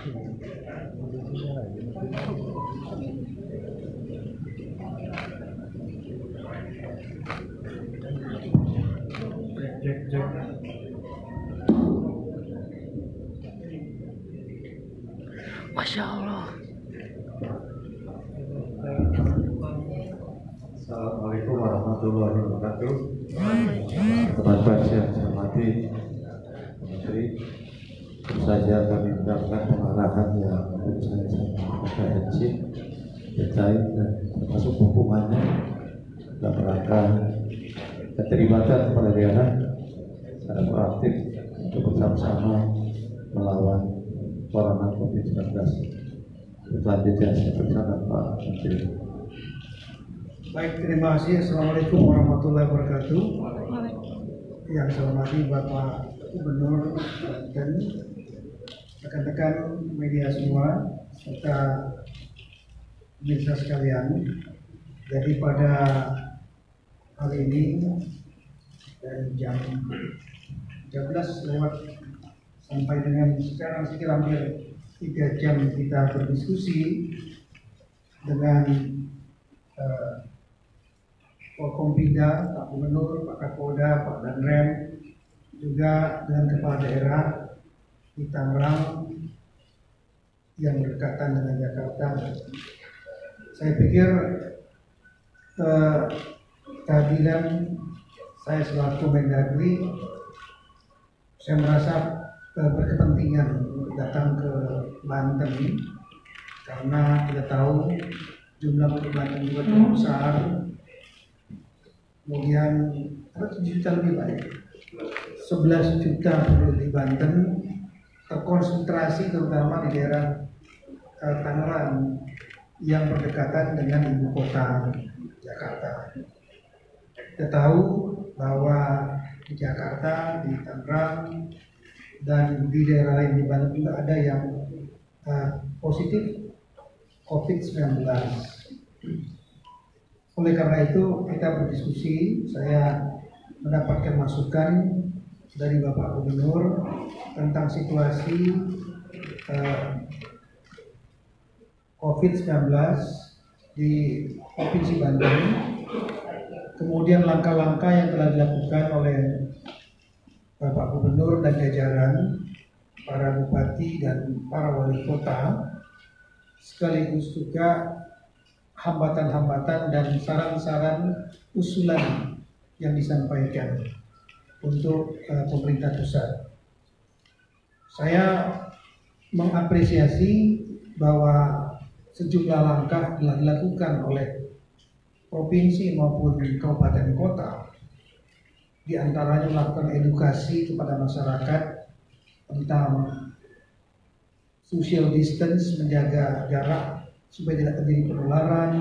Masya Allah. Assalamualaikum warahmatullahi wabarakatuh. Teman-teman yang saya hormati, Menteri, tentu saja kami mendapatkan pengarahan yang menurut saya sangat komprehensif, detail dan termasuk hukumannya dalam rangka keterlibatan kepala daerah secara proaktif untuk bersama-sama melawan corona COVID-19. Selanjutnya saya persilakan Pak Menteri. Baik, terima kasih. Assalamualaikum warahmatullahi wabarakatuh. Yang saya hormati Bapak Gubernur dan rekan-rekan media semua serta pemirsa sekalian. Jadi pada hari ini dari jam 13 lewat sampai dengan sekarang sekitar hampir 3 jam kita berdiskusi dengan Forkompinda, Pak Gubernur, Pak Kapolda, Pak Danrem, juga dengan kepala daerah di Tangerang yang berdekatan dengan Jakarta. Saya pikir kehadiran saya selaku Mendagri, saya merasa berkepentingan untuk datang ke Banten karena kita tahu jumlah penduduk Banten juga cukup besar. Kemudian 7 juta lebih baik, 11 juta penduduk di Banten terkonsentrasi terutama di daerah Tangerang yang berdekatan dengan ibu kota Jakarta. Kita tahu bahwa di Jakarta, di Tangerang, dan di daerah lain di Banten juga ada yang positif COVID-19. Oleh karena itu kita berdiskusi, saya mendapatkan masukan dari Bapak Gubernur tentang situasi COVID-19 di Provinsi Banten, kemudian langkah-langkah yang telah dilakukan oleh Bapak Gubernur dan jajaran, para bupati dan para wali kota, sekaligus juga hambatan-hambatan dan saran-saran usulan yang disampaikan untuk pemerintah pusat. Saya mengapresiasi bahwa sejumlah langkah telah dilakukan oleh provinsi maupun kabupaten kota, di antaranya melakukan edukasi kepada masyarakat tentang social distance, menjaga jarak supaya tidak terjadi penularan,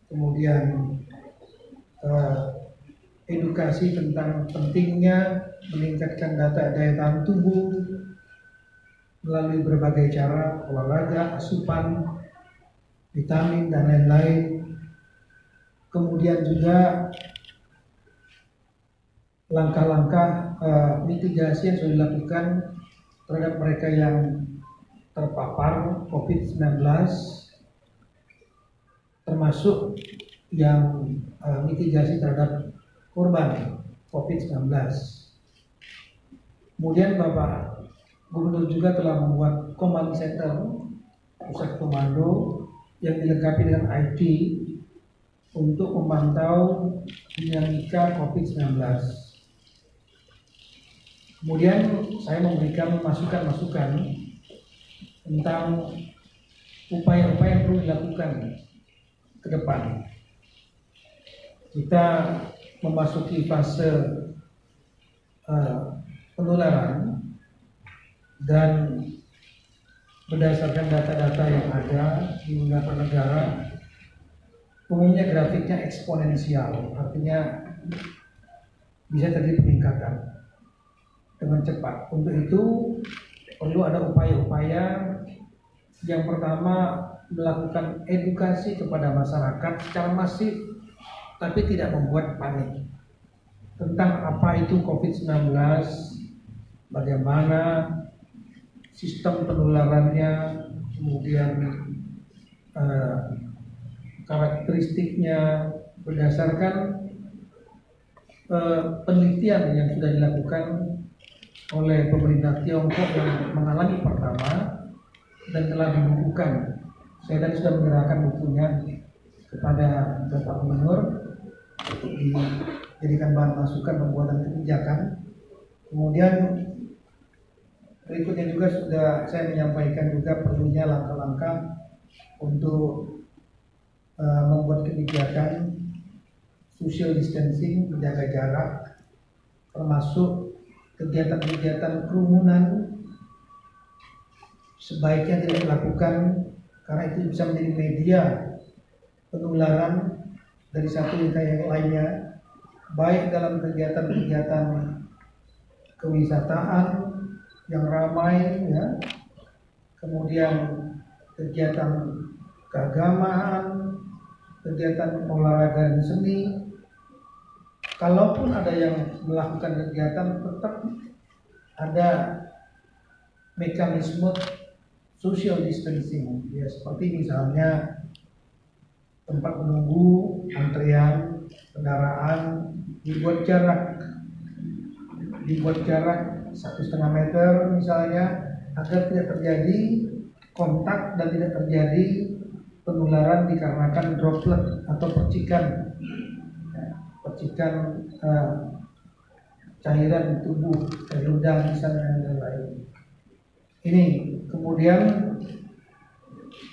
kemudian edukasi tentang pentingnya meningkatkan daya tahan tubuh melalui berbagai cara, olahraga, asupan, vitamin, dan lain-lain. Kemudian juga langkah-langkah mitigasi yang sudah dilakukan terhadap mereka yang terpapar COVID-19, termasuk yang mitigasi terhadap korban COVID-19. Kemudian Bapak Gubernur juga telah membuat command center, pusat komando yang dilengkapi dengan IT untuk memantau dinamika COVID-19. Kemudian saya memberikan masukan-masukan tentang upaya-upaya yang perlu dilakukan ke depan. Kita memasuki fase penularan, dan berdasarkan data-data yang ada di beberapa negara, umumnya grafiknya eksponensial, artinya bisa terjadi peningkatan dengan cepat. Untuk itu perlu ada upaya-upaya. Yang pertama, melakukan edukasi kepada masyarakat secara masif, tapi tidak membuat panik tentang apa itu COVID-19, bagaimana sistem penularannya, kemudian karakteristiknya berdasarkan penelitian yang sudah dilakukan oleh pemerintah Tiongkok yang mengalami pertama dan telah dibukukan. Saya tadi sudah menyerahkan bukunya kepada Bapak Gubernur untuk dijadikan bahan masukan pembuatan kebijakan. Kemudian berikutnya juga sudah saya menyampaikan juga perlunya langkah-langkah untuk membuat kebijakan social distancing, menjaga jarak, termasuk kegiatan-kegiatan kerumunan sebaiknya tidak dilakukan karena itu bisa menjadi media penularan dari satu ke yang lainnya, baik dalam kegiatan-kegiatan kewisataan yang ramai, ya, kemudian kegiatan keagamaan, kegiatan olahraga dan seni. Kalaupun ada yang melakukan kegiatan, tetap ada mekanisme social distancing, ya, seperti misalnya tempat menunggu, antrian kendaraan dibuat jarak 1,5 meter misalnya, agar tidak terjadi kontak dan tidak terjadi penularan dikarenakan droplet atau percikan cairan di tubuh dari udang misalnya dan lain. Ini kemudian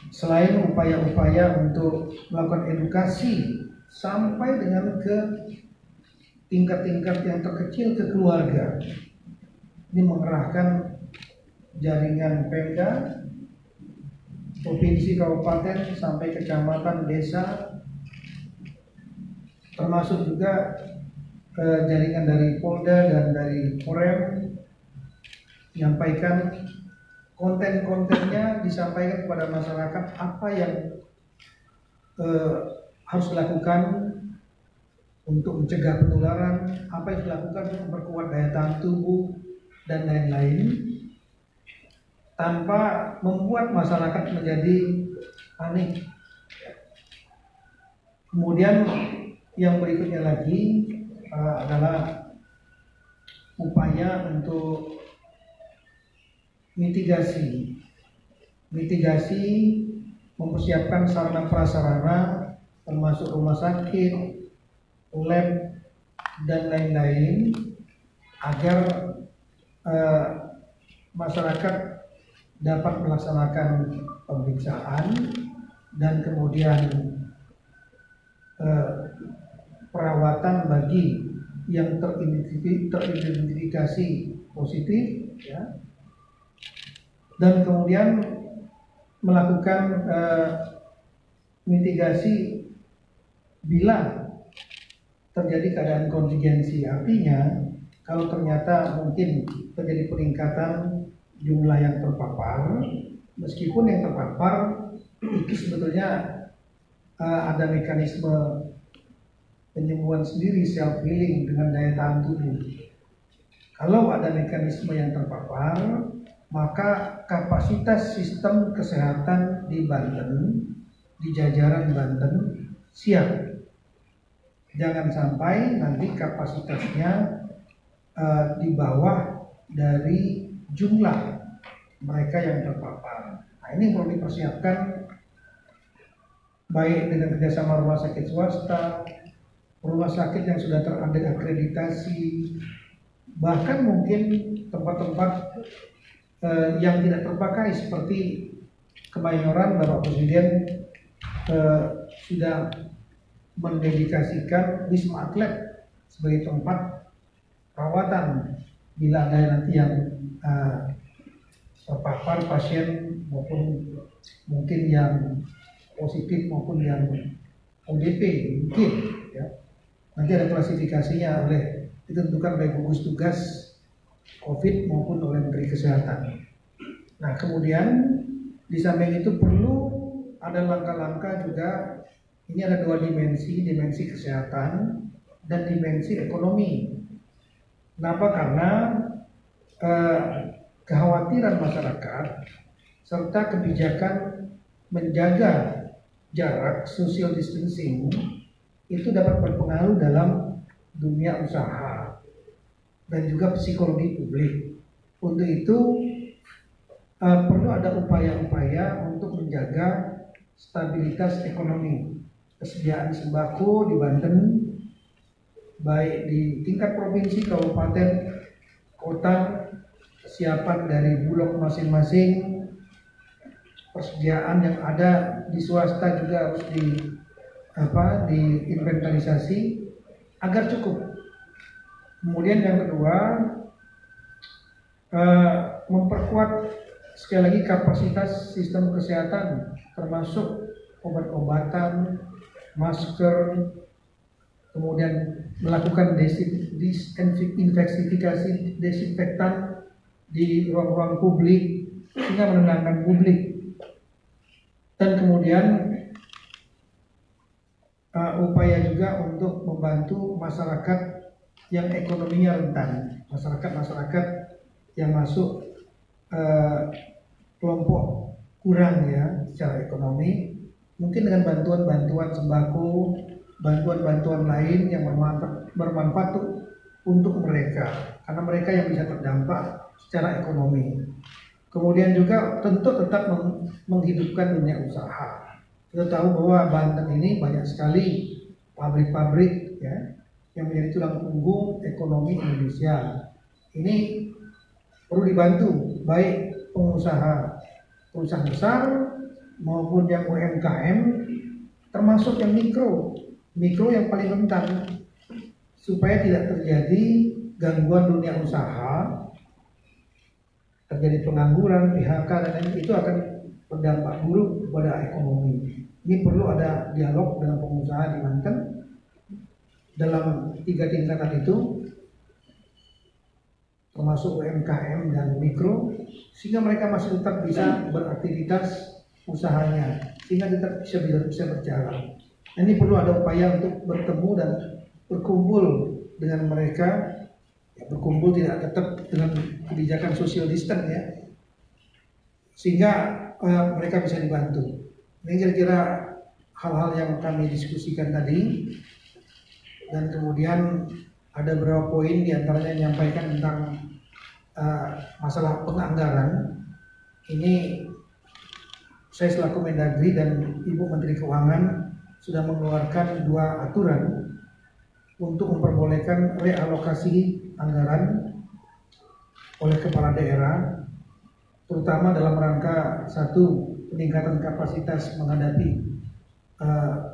selain upaya-upaya untuk melakukan edukasi sampai dengan ke tingkat-tingkat yang terkecil ke keluarga, ini mengerahkan jaringan Pemda, provinsi, kabupaten sampai kecamatan, desa, termasuk juga jaringan dari Polda dan dari Korem, menyampaikan konten-kontennya, disampaikan kepada masyarakat apa yang harus dilakukan untuk mencegah penularan, apa yang dilakukan untuk memperkuat daya tahan tubuh dan lain-lain, tanpa membuat masyarakat menjadi panik. Kemudian yang berikutnya lagi adalah upaya untuk mitigasi, mempersiapkan sarana prasarana termasuk rumah sakit, lab dan lain-lain agar masyarakat dapat melaksanakan pemeriksaan dan kemudian perawatan bagi yang teridentifikasi positif, ya, dan kemudian melakukan mitigasi bila terjadi keadaan kontingensi. Artinya kalau ternyata mungkin terjadi peningkatan jumlah yang terpapar, meskipun yang terpapar itu sebetulnya ada mekanisme penyembuhan sendiri, self healing dengan daya tahan tubuh. Kalau ada mekanisme yang terpapar, maka kapasitas sistem kesehatan di Banten, di jajaran Banten siap. Jangan sampai nanti kapasitasnya di bawah dari jumlah mereka yang terpapar. Nah, ini perlu dipersiapkan baik dengan kerjasama rumah sakit swasta, rumah sakit yang sudah terakreditasi, bahkan mungkin tempat-tempat yang tidak terpakai seperti Kemayoran. Bapak Presiden sudah mendedikasikan Wisma Atlet sebagai tempat perawatan bila ada nanti yang terpapar pasien maupun mungkin yang positif maupun yang ODP mungkin, ya. Nanti ada klasifikasinya ditentukan oleh gugus tugas COVID maupun oleh Menteri Kesehatan. Nah, kemudian di samping itu perlu ada langkah-langkah juga. Ini ada dua dimensi kesehatan dan dimensi ekonomi. Kenapa? Karena kekhawatiran masyarakat serta kebijakan menjaga jarak social distancing itu dapat berpengaruh dalam dunia usaha dan juga psikologi publik. Untuk itu perlu ada upaya-upaya untuk menjaga stabilitas ekonomi. Kesediaan sembako di Banten baik di tingkat provinsi, kabupaten, kota, kesiapan dari bulog masing-masing, persediaan yang ada di swasta juga harus diinventarisasi agar cukup. Kemudian yang kedua, memperkuat sekali lagi kapasitas sistem kesehatan, termasuk obat-obatan, masker, kemudian melakukan desinfeksi desinfektan di ruang-ruang publik sehingga menenangkan publik. Dan kemudian upaya juga untuk membantu masyarakat yang ekonominya rentan, masyarakat yang masuk kelompok kurang ya secara ekonomi, mungkin dengan bantuan-bantuan sembako, bantuan-bantuan lain yang bermanfaat untuk mereka, karena mereka yang bisa terdampak secara ekonomi. Kemudian juga tentu tetap menghidupkan dunia usaha. Kita tahu bahwa Banten ini banyak sekali pabrik-pabrik ya yang menjadi tulang punggung ekonomi Indonesia. Ini perlu dibantu baik pengusaha perusahaan besar maupun yang UMKM, termasuk yang mikro yang paling rentan, supaya tidak terjadi gangguan dunia usaha, terjadi pengangguran, PHK dan lain, itu akan berdampak buruk pada ekonomi. Ini perlu ada dialog dengan pengusaha di Banten dalam 3 tingkatan itu, termasuk UMKM dan mikro, sehingga mereka masih tetap bisa beraktivitas usahanya, sehingga tetap bisa berjalan. Ini perlu ada upaya untuk bertemu dan berkumpul dengan mereka, ya, berkumpul tidak tetap dengan kebijakan social distance ya, sehingga mereka bisa dibantu. Ini kira-kira hal-hal yang kami diskusikan tadi, dan kemudian ada beberapa poin diantaranya menyampaikan tentang masalah penganggaran. Ini saya selaku Mendagri dan Ibu Menteri Keuangan sudah mengeluarkan 2 aturan untuk memperbolehkan realokasi anggaran oleh kepala daerah, terutama dalam rangka 1, peningkatan kapasitas menghadapi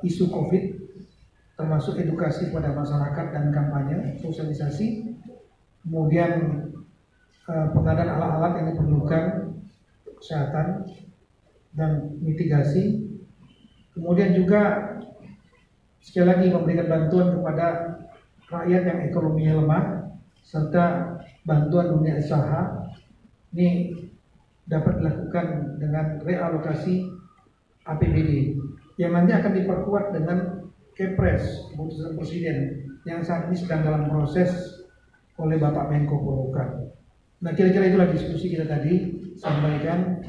isu COVID, termasuk edukasi kepada masyarakat dan kampanye, sosialisasi, kemudian pengadaan alat-alat yang diperlukan kesehatan dan mitigasi, kemudian juga sekali lagi memberikan bantuan kepada rakyat yang ekonominya lemah, serta bantuan dunia usaha. Ini dapat dilakukan dengan realokasi APBD yang nanti akan diperkuat dengan Kepres, keputusan Presiden yang saat ini sedang dalam proses oleh Bapak Menko Polhukam. Nah, kira-kira itulah diskusi kita tadi sampaikan.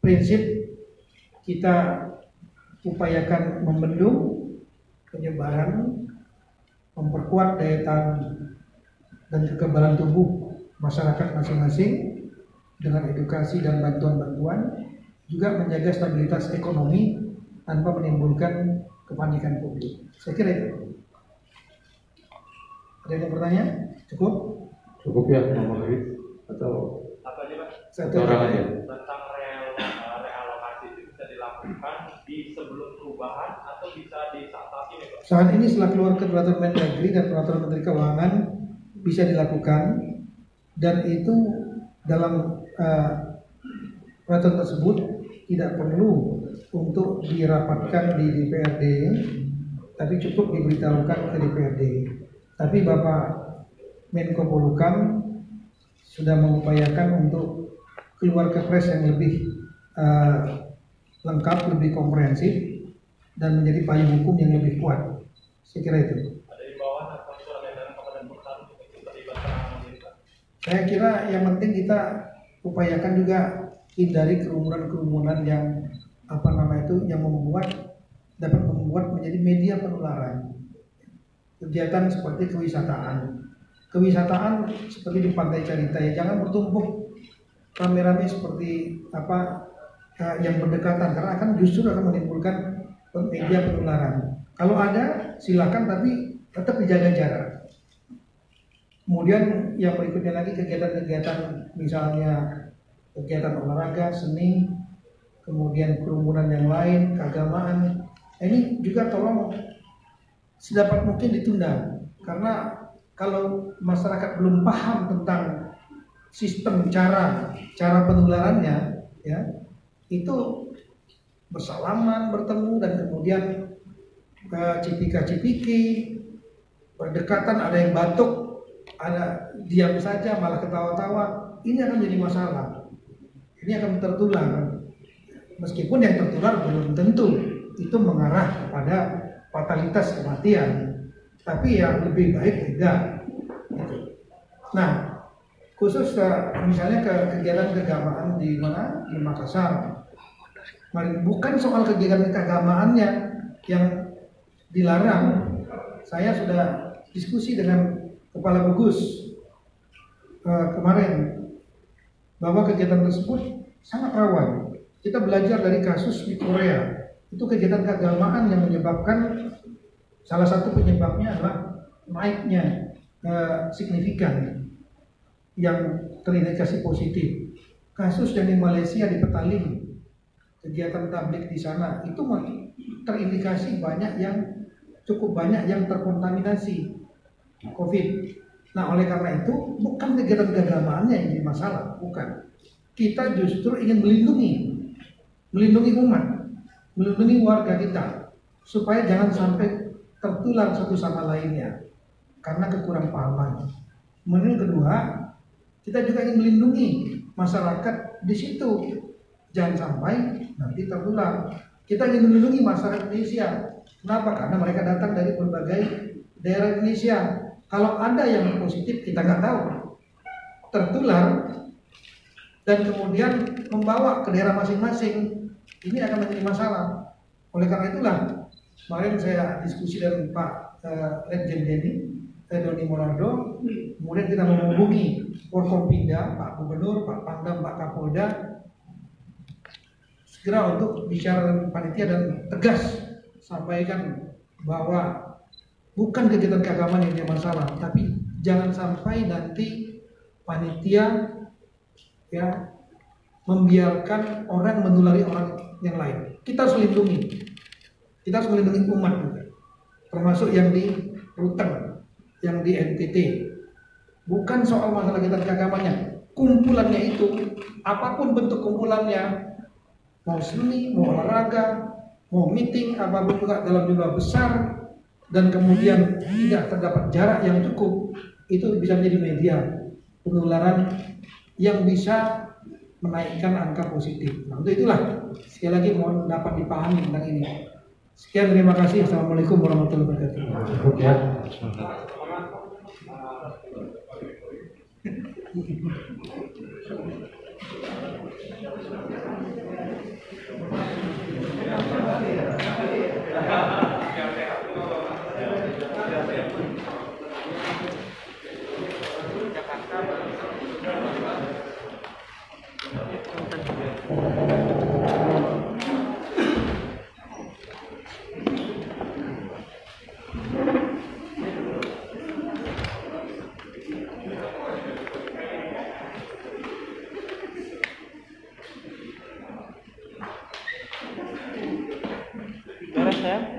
Prinsip kita upayakan membendung penyebaran, memperkuat daya tahan dan kekebalan tubuh masyarakat masing-masing dengan edukasi dan bantuan-bantuan, juga menjaga stabilitas ekonomi tanpa menimbulkan kepanikan publik. Saya kira itu. Ada yang mau bertanya? Cukup? Cukup ya, nomor lagi atau apa aja Pak? Satu orang aja. Tentang realokasi itu bisa dilakukan di sebelum perubahan atau bisa di saat ini Pak? Saat ini setelah keluar ke peraturan Mendagri dan peraturan Menteri Keuangan bisa dilakukan, dan itu dalam peraturan tersebut tidak perlu untuk dirapatkan di DPRD, tapi cukup diberitahukan ke DPRD. Tapi Bapak Menko Polhukam sudah mengupayakan untuk keluar Kepres yang lebih lengkap, lebih komprehensif, dan menjadi payung hukum yang lebih kuat. Saya kira itu. Ada di bawah atau surat edaran kepada perusahaan untuk terlibat penanganan ini Pak? Saya kira yang penting kita upayakan juga hindari kerumunan-kerumunan yang yang dapat membuat menjadi media penularan. Kegiatan seperti kewisataan seperti di Pantai Carita, ya jangan bertumpuk rame-rame seperti yang berdekatan, karena justru akan menimbulkan media penularan. Kalau ada silakan, tapi tetap dijaga jarak. Kemudian yang berikutnya lagi kegiatan-kegiatan, misalnya kegiatan olahraga, seni, kemudian kerumunan yang lain, keagamaan, ini juga tolong sedapat mungkin ditunda, karena kalau masyarakat belum paham tentang sistem cara penularannya, ya itu bersalaman, bertemu, dan kemudian cipika-cipiki, berdekatan, ada yang batuk, ada diam saja malah ketawa-tawa, ini akan menjadi masalah. Ini akan tertular, meskipun yang tertular belum tentu itu mengarah kepada fatalitas kematian, tapi ya lebih baik tidak. Nah, khusus misalnya ke kegiatan keagamaan di Makassar, bukan soal kegiatan keagamaannya yang dilarang. Saya sudah diskusi dengan Kepala Gugus kemarin bahwa kegiatan tersebut sangat rawan. Kita belajar dari kasus di Korea. Itu kegiatan keagamaan yang menyebabkan, salah satu penyebabnya adalah naiknya signifikan yang terindikasi positif. Kasus yang di Malaysia di Petaling, kegiatan tabligh di sana itu terindikasi cukup banyak yang terkontaminasi COVID. Nah, oleh karena itu bukan kegiatan keagamaannya yang jadi masalah, bukan. Kita justru ingin melindungi umat, melindungi warga kita, supaya jangan sampai tertular satu sama lainnya karena kekurangpahaman. Kemudian kedua, kita juga ingin melindungi masyarakat di situ, jangan sampai nanti tertular. Kita ingin melindungi masyarakat Indonesia. Kenapa? Karena mereka datang dari berbagai daerah Indonesia. Kalau ada yang positif, kita nggak tahu, tertular dan kemudian membawa ke daerah masing-masing, ini akan menjadi masalah. Oleh karena itulah kemarin saya diskusi dengan Pak Legend Doni Monardo, kemudian kita menghubungi Forkompinda, Pak Gubernur, Pak Pangdam, Pak Kapolda, segera untuk bicara dengan panitia dan tegas sampaikan bahwa bukan kegiatan keagamaan yang jadi masalah, tapi jangan sampai nanti panitia membiarkan orang menulari orang yang lain. Kita harus melindungi umat juga, termasuk yang di Ruteng, yang di NTT. Bukan soal masalah kegiatan keagamannya, kumpulannya itu, apapun bentuk kumpulannya, mau seni, mau olahraga, mau meeting, apapun juga dalam jumlah besar, dan kemudian tidak terdapat jarak yang cukup, itu bisa menjadi media penularan yang bisa menaikkan angka positif. Nah, untuk itulah sekali lagi mohon dapat dipahami tentang ini. Sekian, terima kasih. Assalamualaikum warahmatullahi wabarakatuh. Cukup ya. Beres ya?